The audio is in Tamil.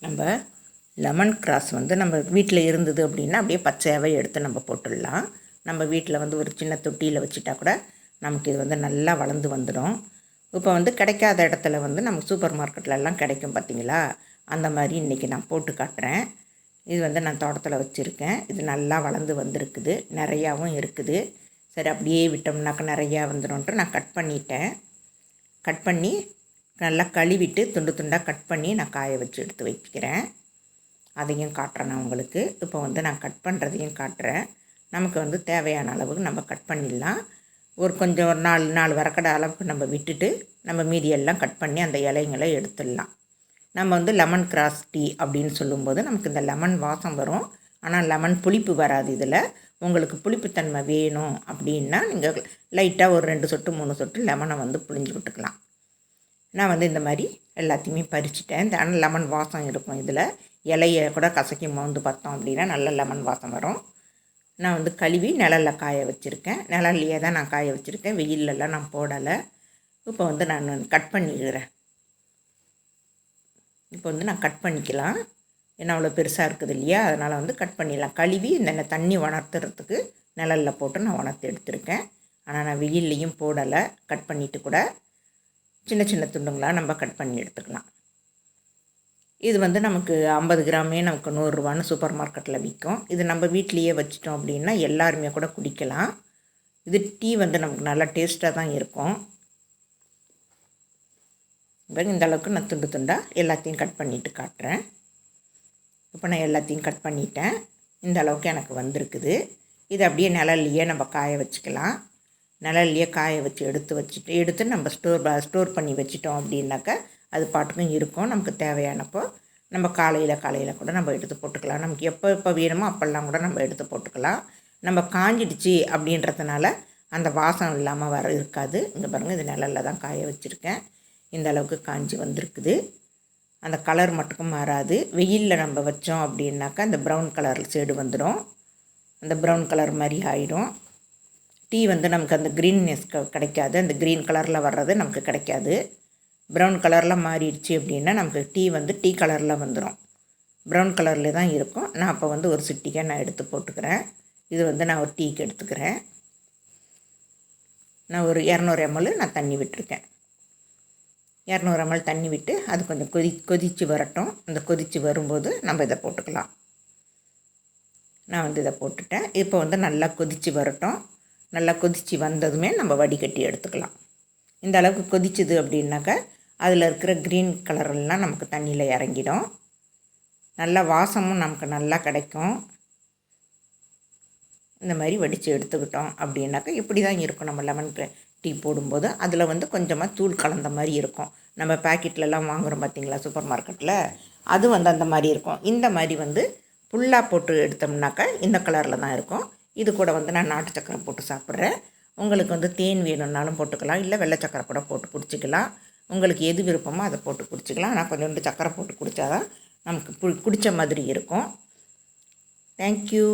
நம்ம லெமன் கிராஸ் வந்து நம்ம வீட்டில் இருந்தது அப்படின்னா அப்படியே பச்சையாகவே எடுத்து நம்ம போட்டுடலாம். நம்ம வீட்டில் வந்து ஒரு சின்ன தொட்டியில் வச்சுட்டா கூட நமக்கு இது வந்து நல்லா வளர்ந்து வந்துடும். இப்போ வந்து கிடைக்காத இடத்துல வந்து நம்ம சூப்பர் மார்க்கெட்லலாம் கிடைக்கும் பார்த்திங்களா, அந்த மாதிரி இன்றைக்கி நான் போட்டு காட்டுறேன். இது வந்து நான் தோட்டத்தில் வச்சுருக்கேன். இது நல்லா வளர்ந்து வந்திருக்குது, நிறையாவும் இருக்குது. சரி அப்படியே விட்டோம்னாக்கா நிறையா வந்துடும்ன்ட்டு நான் கட் பண்ணிட்டேன். கட் பண்ணி நல்லா கழுவிட்டு துண்டு துண்டாக கட் பண்ணி நான் காய வச்சு எடுத்து வைக்கிறேன். அதையும் காட்டுறேன் நான் உங்களுக்கு. இப்போ வந்து நான் கட் பண்ணுறதையும் காட்டுறேன். நமக்கு வந்து தேவையான அளவுக்கு நம்ம கட் பண்ணிடலாம். கொஞ்சம் ஒரு 4 வரக்கடை அளவுக்கு நம்ம விட்டுட்டு நம்ம மீதியெல்லாம் கட் பண்ணி அந்த இலைங்களை எடுத்துடலாம். நம்ம வந்து லெமன் கிராஸ் டீ அப்படின்னு சொல்லும்போது நமக்கு இந்த லெமன் வாசம் வரும். ஆனால் லெமன் புளிப்பு வராது. இதில் உங்களுக்கு புளிப்புத்தன்மை வேணும் அப்படின்னா நீங்கள் லைட்டாக ஒரு 2 சொட்டு 3 சொட்டு லெமனை வந்து புழிஞ்சு விட்டுக்கலாம். நான் வந்து இந்த மாதிரி எல்லாத்தையுமே பறிச்சுட்டேன். இந்த லெமன் வாசம் இருக்கும். இதில் இலையை கூட கசக்கி மோந்து பார்த்தோம் அப்படின்னா நல்ல லெமன் வாசம் வரும். நான் வந்து கழுவி நிழலில் காய வச்சுருக்கேன். நிழல்லையே தான் நான் காய வச்சுருக்கேன், வெயிலெல்லாம் நான் போடலை. இப்போ வந்து நான் கட் பண்ணிடுறேன். இப்போ வந்து நான் கட் பண்ணிக்கலாம். ஏன்னா அவ்வளோ பெருசாக இருக்குது இல்லையா, அதனால் வந்து கட் பண்ணிடலாம். கழுவி இந்த தண்ணி உணர்த்துறதுக்கு நிழலில் போட்டு நான் உணர்த்து எடுத்துருக்கேன். ஆனால் நான் வெயில்லையும் போடலை. கட் பண்ணிவிட்டு கூட சின்ன சின்ன துண்டுங்களாக நம்ம கட் பண்ணி எடுத்துக்கலாம். இது வந்து நமக்கு 50 கிராமே நமக்கு 100 ரூபான்னு சூப்பர் மார்க்கெட்டில் விற்கும். இது நம்ம வீட்லேயே வச்சிட்டோம் அப்படின்னா எல்லாருமே கூட குடிக்கலாம். இது டீ வந்து நமக்கு நல்லா டேஸ்ட்டாக தான் இருக்கும். இந்த அளவுக்கு நான் துண்டு துண்டாக எல்லாத்தையும் கட் பண்ணிவிட்டு காட்டுறேன். இப்போ நான் எல்லாத்தையும் கட் பண்ணிட்டேன். இந்த அளவுக்கு எனக்கு வந்திருக்குது. இது அப்படியே நிழல்லையே நம்ம காய வச்சுக்கலாம். நிழல்லையே காய வச்சு எடுத்து நம்ம ஸ்டோர் பண்ணி வச்சிட்டோம் அப்படின்னாக்கா அது பாட்டுக்கும் இருக்கும். நமக்கு தேவையானப்போ நம்ம காலையில் கூட நம்ம எடுத்து போட்டுக்கலாம். நமக்கு எப்போ வேணுமோ அப்போல்லாம் கூட நம்ம எடுத்து போட்டுக்கலாம். நம்ம காஞ்சிடுச்சு அப்படின்றதுனால அந்த வாசம் இல்லாமல் இருக்காது. இங்கே பாருங்கள், இது நிழலில் தான் காய வச்சுருக்கேன். இந்த அளவுக்கு காஞ்சி வந்திருக்குது. அந்த கலர் மட்டுக்கும் மாறாது. வெயிலில் நம்ம வச்சோம் அப்படின்னாக்கா அந்த ப்ரௌன் கலர் ஷேடு வந்துடும். அந்த ப்ரௌன் கலர் மாதிரி ஆகிடும். டீ வந்து நமக்கு அந்த க்ரீன்னஸ் கிடைக்காது. அந்த க்ரீன் கலரில் வர்றது நமக்கு கிடைக்காது. ப்ரௌன் கலரில் மாறிடுச்சு அப்படின்னா நமக்கு டீ வந்து டீ கலரில் வந்துடும். ப்ரௌன் கலரில் தான் இருக்கும். நான் அப்போ வந்து ஒரு சிட்டிக்காய் நான் எடுத்து போட்டுக்கிறேன். இது வந்து நான் ஒரு டீக்கு எடுத்துக்கிறேன். நான் ஒரு 200 ml நான் தண்ணி விட்டுருக்கேன். 200 ml தண்ணி விட்டு அது கொஞ்சம் கொதித்து வரட்டும். அந்த கொதித்து வரும்போது நம்ம இதை போட்டுக்கலாம். நான் வந்து இதை போட்டுட்டேன். இப்போ வந்து நல்லா கொதித்து வரட்டும். நல்லா கொதித்து வந்ததுமே நம்ம வடிகட்டி எடுத்துக்கலாம். இந்த அளவுக்கு கொதிச்சுது அப்படின்னாக்கா அதில் இருக்கிற க்ரீன் கலரெல்லாம் நமக்கு தண்ணியில் இறங்கிடும். நல்ல வாசமும் நமக்கு நல்லா கிடைக்கும். இந்த மாதிரி வடித்து எடுத்துக்கிட்டோம் அப்படின்னாக்கா இப்படி தான் இருக்கும். நம்ம லெமன் டீ போடும்போது அதில் வந்து கொஞ்சமாக தூள் கலந்த மாதிரி இருக்கும். நம்ம பேக்கெட்லலாம் வாங்குகிறோம் பார்த்திங்களா சூப்பர் மார்க்கெட்டில், அது வந்து அந்த மாதிரி இருக்கும். இந்த மாதிரி வந்து ஃபுல்லாக போட்டு எடுத்தோம்னாக்கா இந்த கலரில் தான் இருக்கும். இது கூட வந்து நான் நாட்டு சக்கரை போட்டு சாப்பிட்றேன். உங்களுக்கு வந்து தேன் வேணும்னாலும் போட்டுக்கலாம், இல்லை வெள்ளை சக்கரை கூட போட்டு குடிச்சிக்கலாம். உங்களுக்கு எது விருப்பமோ அதை போட்டு குடிச்சிக்கலாம். ஆனால் கொஞ்சோண்டு சக்கரை போட்டு குடித்தா தான் நமக்கு குடித்த மாதிரி இருக்கும். தேங்க்யூ.